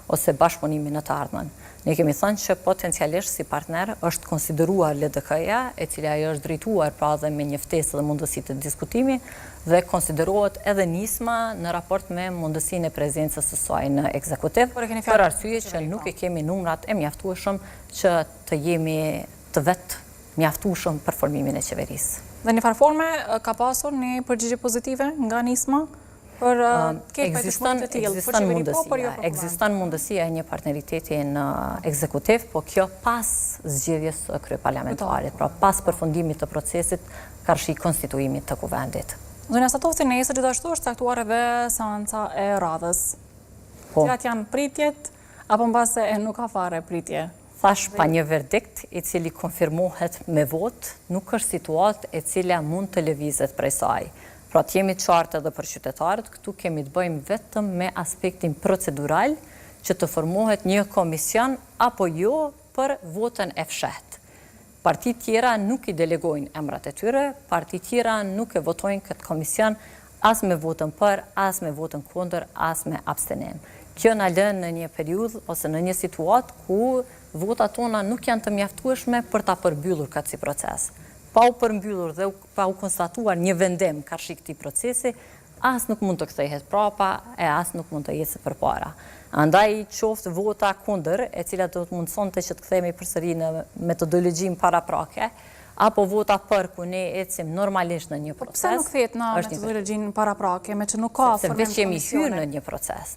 ose bashkëpunimi në të ardhmen. Ne kemi thënë që potencialisht si partner është konsideruar LDK-ja, e cila ajo është drejtuar pra dhe me një ftesë dhe mundësi të diskutimi, dhe konsiderohet edhe nisma në raport me mundësinë e prezencës së saj në ekzekutiv, për arsye që nuk e kemi numrat e mjaftueshëm që të jemi të vetë mjaftueshëm për formimin e qeverisë. Dhe një farë forme ka pasur një përgjigje pozitive nga nisma? Ekziston mundësia e një partneriteti në ekzekutiv, po kjo pas zgjedhjes së kryeparlamentarit, pra pas përfundimit të procesit karshi konstituimit të kuvendit. Zonja Satovci, nesër gjithashtu është caktuar edhe seanca e radhës. Cilat janë pritjet, apo mbase e nuk ka fare pritje? Thash pa një verdikt i cili konfirmohet me vot, nuk është situatë e cila mund të lëvizet prej saj. Pra të jemi të qartë edhe për qytetarët, këtu kemi të bëjmë vetëm me aspektin procedural që të formohet një komision apo jo për votën e fshehtë. Partit tjera nuk i delegojnë emrat e tyre, partit tjera nuk e votojnë këtë komision as me votën për, as me votën kundër, as me abstenim. Kjo na lën në një periudhë ose në një situatë ku votat tona nuk janë të mjaftueshme për ta përmbyllur këtë si proces. Pa u përmbyllur dhe pa u konstatuar një vendim karshi këtij procesi, as nuk mund të kthehet prapa e as nuk mund të ecë përpara. Andaj qoftë vota kundër, e cila do të mundsonte që të kthehemi përsëri në metodologjin paraprake, apo vota për ku ne ecim normalisht në një proces. Pse nuk kthehet në metodologjin paraprake, me që nuk ka formim komisione? Se veç jemi hyrë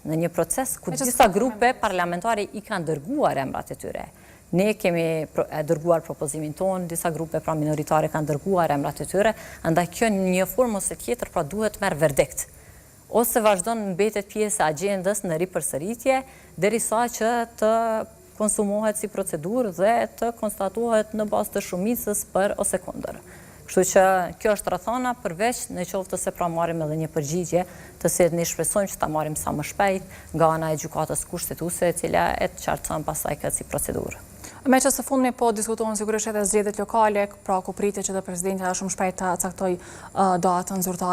në një proces ku disa grupe parlamentare i kanë dërguar emrat e tyre. Ne kemi dërguar propozimin tonë, disa grupe pra minoritare kanë dërguar emrat e tyre, andaj kjo një formë ose tjetër pra duhet merr verdikt. Ose vazhdon mbetet pjesë e agjendës në ripërsëritje, derisa që të konsumohet si procedurë dhe të konstatohet në bazë të shumicës për ose kundër. Kështu që kjo është rrethana, përveç në qoftë se pra marrim edhe një përgjigje, të cilat ne shpresojmë që ta marrim sa më shpejt nga ana e gjykatës kushtetuese, e cila e qartëson pastaj këtë si procedurë. Me që së fundmi po diskutohen sigurisht edhe zgjedhjet lokale, pra ku pritet që dhe presidenti shumë shpejt të caktoj datën zyrtare.